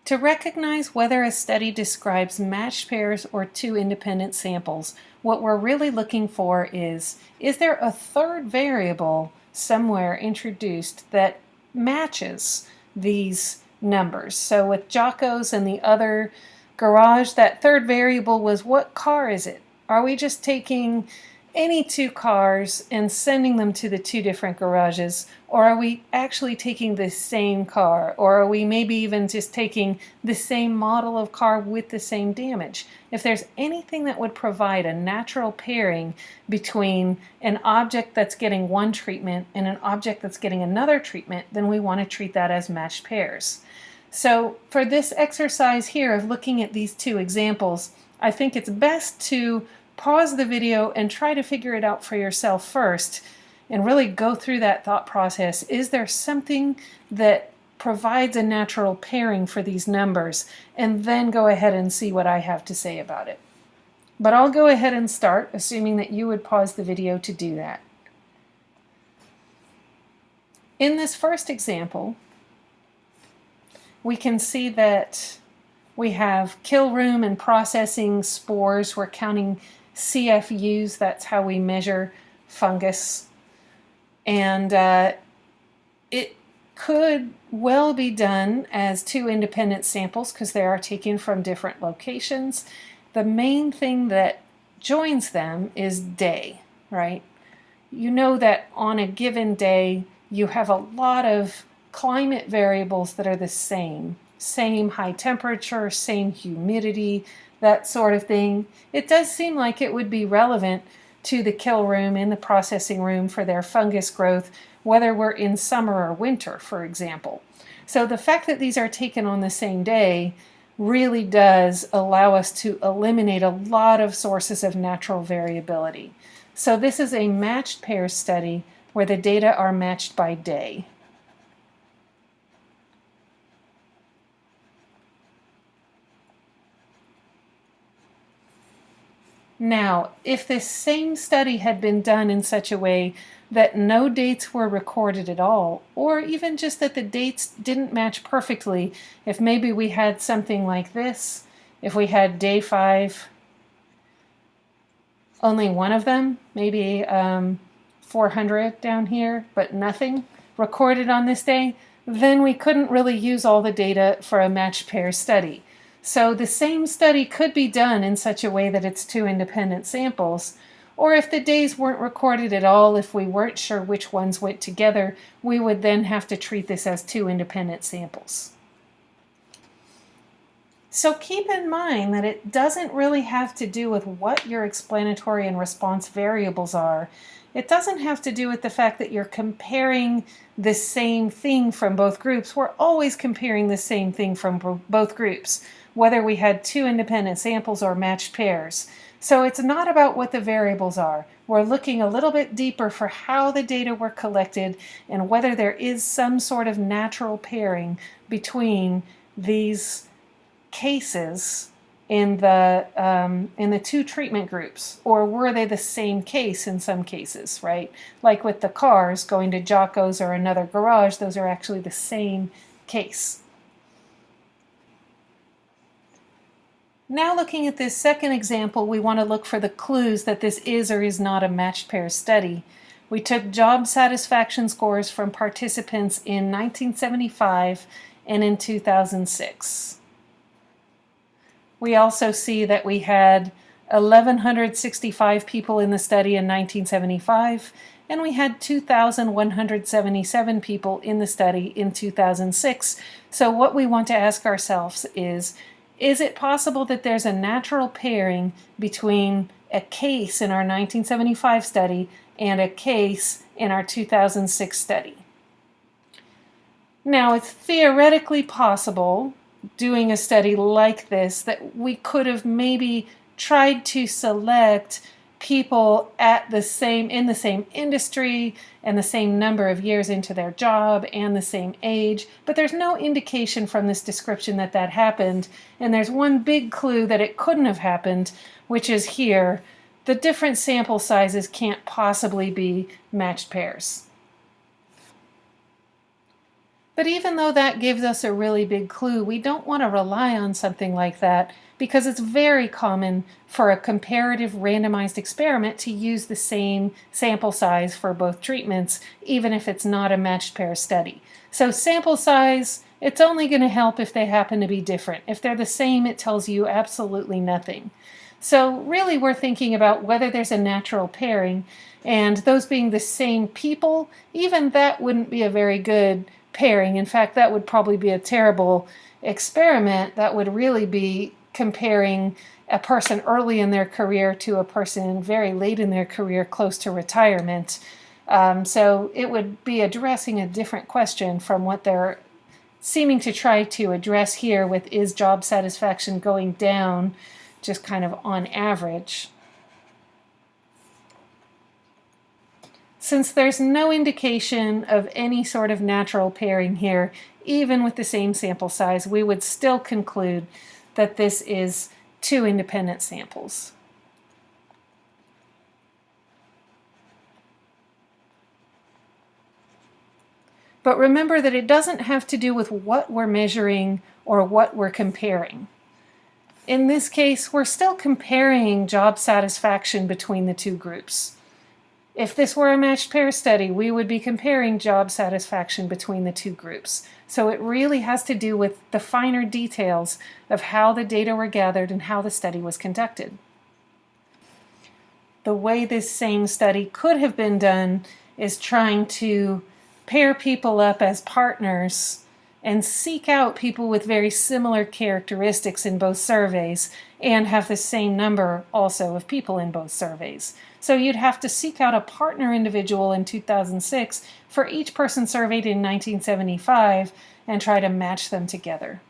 To recognize whether a study describes matched pairs or two independent samples, what we're really looking for is there a third variable somewhere introduced that matches these numbers? So with Jocko's and the other garage, that third variable was, what car is it? Are we just taking any two cars and sending them to the two different garages, or are we actually taking the same car, or are we maybe even just taking the same model of car with the same damage? If there's anything that would provide a natural pairing between an object that's getting one treatment and an object that's getting another treatment, then we want to treat that as matched pairs. So for this exercise here of looking at these two examples, I think it's best to pause the video and try to figure it out for yourself first and really go through that thought process. Is there something that provides a natural pairing for these numbers? And then go ahead and see what I have to say about it. But I'll go ahead and start, assuming that you would pause the video to do that. In this first example, we can see that we have kill room and processing spores. We're counting CFUs, that's how we measure fungus. And it could well be done as two independent samples because they are taken from different locations. The main thing that joins them is day, right? You know that on a given day, you have a lot of climate variables that are the same high temperature, same humidity, that sort of thing. It does seem like it would be relevant to the kill room and the processing room for their fungus growth, whether we're in summer or winter, for example. So the fact that these are taken on the same day really does allow us to eliminate a lot of sources of natural variability. So this is a matched pair study where the data are matched by day. Now, if this same study had been done in such a way that no dates were recorded at all, or even just that the dates didn't match perfectly, if maybe we had something like this, if we had day 5, only one of them, maybe 400 down here, but nothing recorded on this day, then we couldn't really use all the data for a matched pair study. So the same study could be done in such a way that it's two independent samples, or if the days weren't recorded at all, if we weren't sure which ones went together, we would then have to treat this as two independent samples. So keep in mind that it doesn't really have to do with what your explanatory and response variables are. It doesn't have to do with the fact that you're comparing the same thing from both groups. We're always comparing the same thing from both groups, whether we had two independent samples or matched pairs. So it's not about what the variables are. We're looking a little bit deeper for how the data were collected and whether there is some sort of natural pairing between these cases in the two treatment groups, or were they the same case in some cases, right? Like with the cars going to Jocko's or another garage, those are actually the same case. Now looking at this second example, we want to look for the clues that this is or is not a matched pair study. We took job satisfaction scores from participants in 1975 and in 2006. We also see that we had 1,165 people in the study in 1975, and we had 2,177 people in the study in 2006. So what we want to ask ourselves is it possible that there's a natural pairing between a case in our 1975 study and a case in our 2006 study? Now, it's theoretically possible, doing a study like this, that we could have maybe tried to select people in the same industry and the same number of years into their job and the same age, but there's no indication from this description that that happened. And there's one big clue that it couldn't have happened, which is here. The different sample sizes can't possibly be matched pairs. But even though that gives us a really big clue, we don't want to rely on something like that because it's very common for a comparative randomized experiment to use the same sample size for both treatments, even if it's not a matched pair study. So sample size, it's only going to help if they happen to be different. If they're the same, it tells you absolutely nothing. So really we're thinking about whether there's a natural pairing, and those being the same people, even that wouldn't be a very good pairing. In fact, that would probably be a terrible experiment. That would really be comparing a person early in their career to a person very late in their career, close to retirement. So it would be addressing a different question from what they're seeming to try to address here with is job satisfaction going down just kind of on average. Since there's no indication of any sort of natural pairing here, even with the same sample size, we would still conclude that this is two independent samples. But remember that it doesn't have to do with what we're measuring or what we're comparing. In this case, we're still comparing job satisfaction between the two groups. If this were a matched pair study, we would be comparing job satisfaction between the two groups. So it really has to do with the finer details of how the data were gathered and how the study was conducted. The way this same study could have been done is trying to pair people up as partners and seek out people with very similar characteristics in both surveys and have the same number also of people in both surveys. So you'd have to seek out a partner individual in 2006 for each person surveyed in 1975 and try to match them together.